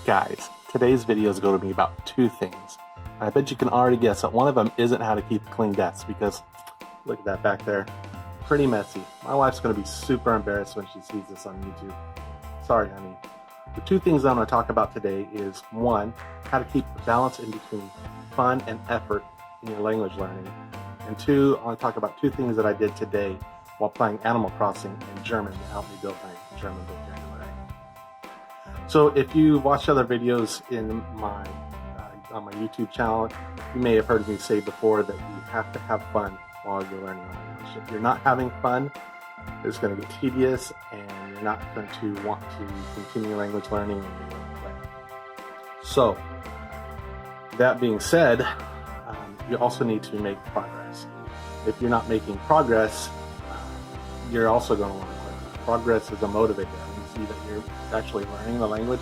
Guys, today's video is going to be about two things. I bet you can already guess that one of them isn't how to keep a clean desk because look at that back there, pretty messy. My wife's going to be super embarrassed when she sees this on YouTube. Sorry, honey. The two things I'm going to talk about today is one, how to keep balance in between fun and effort in your language learning, and two, I want to talk about two things that I did today while playing Animal Crossing in German to help me build my German vocabulary. So if you've watched other videos in my on my YouTube channel, you may have heard me say before that you have to have fun while you're learning a language. If you're not having fun, it's going to get tedious and you're not going to want to continue language learning in your own way. So that being said, you also need to make progress. If you're not making progress, you're also going to want to learn. Progress is a motivator. You see that you're actually learning the language.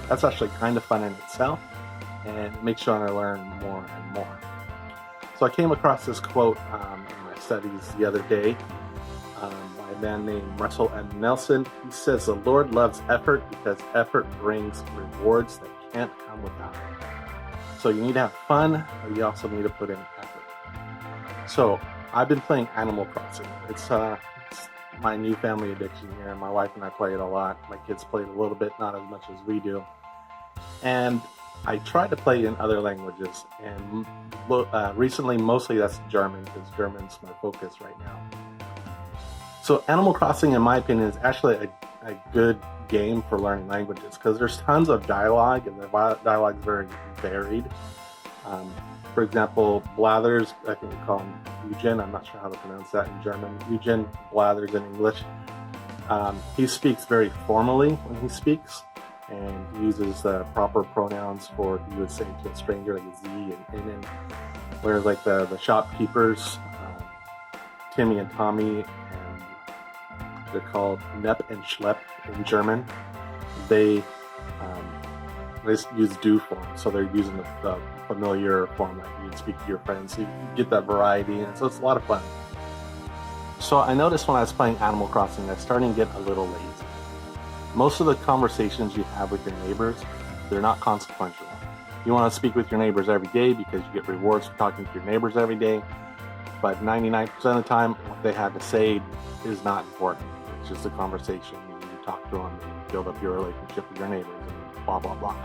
That's actually kind of fun in itself, and it makes you want to learn more and more. So I came across this quote in my studies the other day by a man named Russell M. Nelson. He says, "The Lord loves effort because effort brings rewards that can't come without it." So you need to have fun, but you also need to put in effort. So I've been playing Animal Crossing. It's my new family addiction here. My wife and I play it a lot. My kids play it a little bit, not as much as we do. And I try to play in other languages, and recently mostly that's German, because German's my focus right now. So Animal Crossing, in my opinion, is actually a good game for learning languages, because there's tons of dialogue, and the dialogue is very varied. For example, Blathers, I think we call him Eugen, I'm not sure how to pronounce that in German. Eugen Blathers in English. He speaks very formally when he speaks, and he uses the proper pronouns for, you would say to a stranger, like a Sie and Innen. Whereas like the shopkeepers, Timmy and Tommy, and they're called Nepp and Schlepp in German, they use du form, so they're using the familiar form like you'd speak to your friends, so you get that variety, and so it's a lot of fun. So I noticed when I was playing Animal Crossing, I was starting to get a little lazy. Most of the conversations you have with your neighbors, they're not consequential. You want to speak with your neighbors every day because you get rewards for talking to your neighbors every day, but 99% of the time, what they have to say is not important. It's just a conversation. You talk to them and build up your relationship with your neighbors and blah, blah, blah.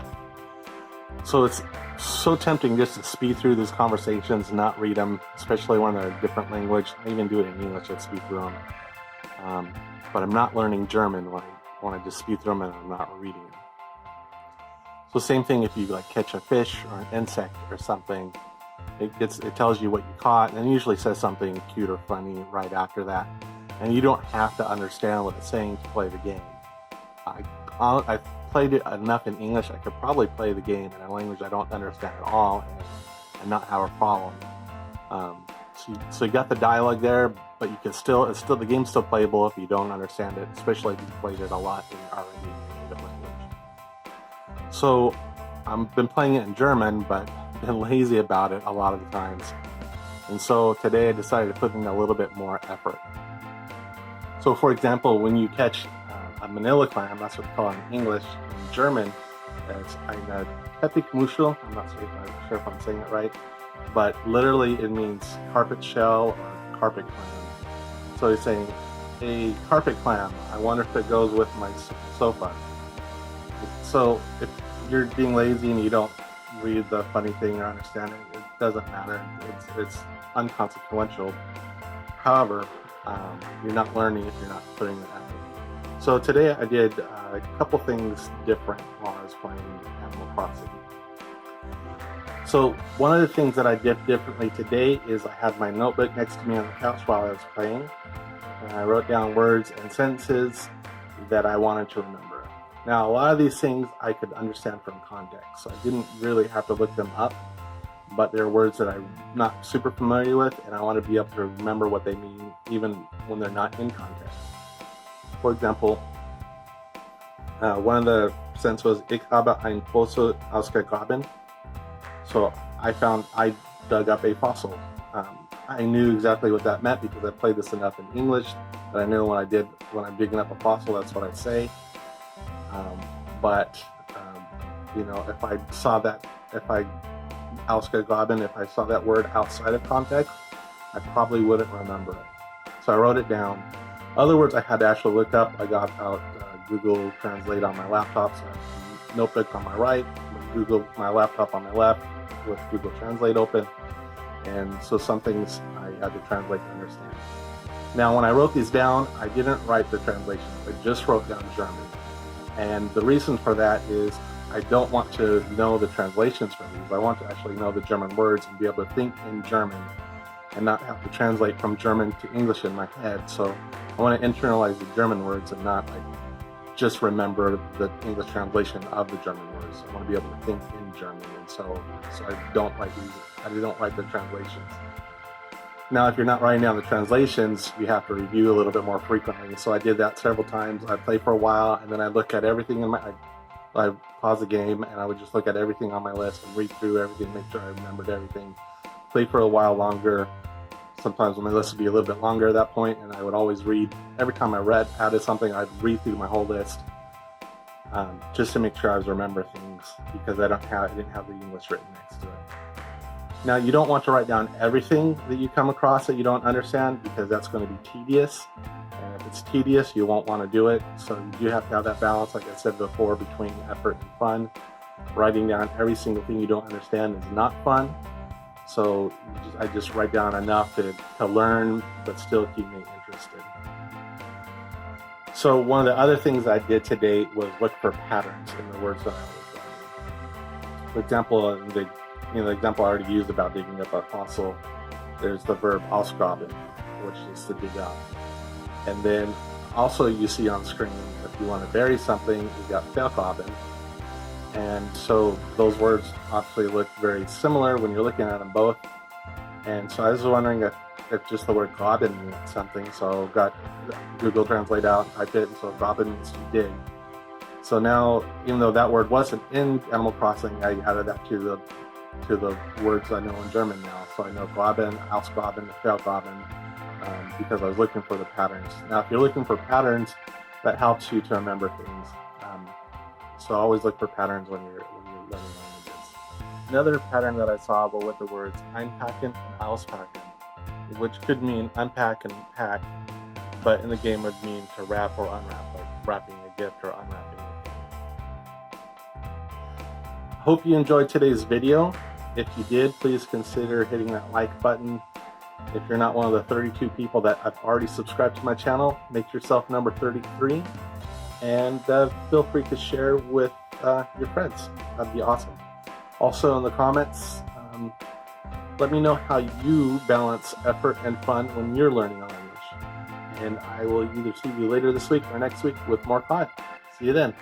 So it's so tempting just to speed through these conversations and not read them, especially when they're a different language. I even do it in English, I speed through them. But I'm not learning German when I just speed through them and I'm not reading them. So same thing if you like catch a fish or an insect or something, it tells you what you caught, and it usually says something cute or funny right after that. And you don't have to understand what it's saying to play the game. I've played it enough in English, I could probably play the game in a language I don't understand at all and not have a problem. So you got the dialogue there, but you can the game's still playable if you don't understand it, especially if you've played it a lot and already in your native language. So I've been playing it in German, but been lazy about it a lot of the times. And so today I decided to put in a little bit more effort. So for example, when you catch a manila clam, that's what we call it in English. In German, it's eine Teppichmuschel. I'm not sure if I'm saying it right, but literally it means carpet shell or carpet clam. So you're saying, a carpet clam, I wonder if it goes with my sofa. So if you're being lazy and you don't read the funny thing or understand it, it doesn't matter. It's unconsequential. However, you're not learning if you're not putting the effort. So today I did a couple things different while I was playing Animal Crossing. So one of the things that I did differently today is I had my notebook next to me on the couch while I was playing, and I wrote down words and sentences that I wanted to remember. Now a lot of these things I could understand from context, so I didn't really have to look them up, but they're words that I'm not super familiar with, and I want to be able to remember what they mean even when they're not in context. For example, one of the sentences was, "Ich habe ein Fossil ausgegraben." So I dug up a fossil. I knew exactly what that meant because I played this enough in English that I know when I'm digging up a fossil, that's what I say. But if I saw that, Ausgegraben, if I saw that word outside of context, I probably wouldn't remember it. So I wrote it down. Other words I had to actually look up. I got out Google Translate on my laptop, so I have a notebook on my right, my laptop on my left, with Google Translate open. And so some things I had to translate to understand. Now, when I wrote these down, I didn't write the translation. I just wrote down German. And the reason for that is I don't want to know the translations for these. I want to actually know the German words and be able to think in German and not have to translate from German to English in my head. So I want to internalize the German words and not just remember the English translation of the German words. I want to be able to think in German, and so I don't write these. I don't write the translations. Now, if you're not writing down the translations, you have to review a little bit more frequently. So I did that several times. I play for a while, and then I look at everything I pause the game, and I would just look at everything on my list and read through everything, make sure I remembered everything. Play for a while longer. Sometimes my list would be a little bit longer at that point, and I would always read. Every time I added something, I'd read through my whole list just to make sure I was remember things, because I didn't have the English written next to it. Now, you don't want to write down everything that you come across that you don't understand, because that's going to be tedious. And if it's tedious, you won't want to do it. So you do have to have that balance, like I said before, between effort and fun. Writing down every single thing you don't understand is not fun. So I just write down enough to learn, but still keep me interested. So one of the other things I did today was look for patterns in the words that I was learning. For example, the example I already used about digging up a fossil, there's the verb ausgraben, which is to dig up. And then also you see on screen, if you want to bury something, you got vergraben. And so those words actually look very similar when you're looking at them both. And so I was wondering if just the word graben means something. So got Google Translate out, typed it, and so graben means to dig. So now, even though that word wasn't in Animal Crossing, I added that to the words I know in German now. So I know graben, ausgraben, vergraben, because I was looking for the patterns. Now, if you're looking for patterns, that helps you to remember things. So always look for patterns when you're learning languages. Another pattern that I saw was with the words einpacken and auspacken, which could mean unpack and pack, but in the game would mean to wrap or unwrap, like wrapping a gift or unwrapping it. Hope you enjoyed today's video. If you did, please consider hitting that like button. If you're not one of the 32 people that have already subscribed to my channel, make yourself number 33. And feel free to share with your friends. That'd be awesome. Also in the comments, let me know how you balance effort and fun when you're learning a language. And I will either see you later this week or next week with more COD. See you then.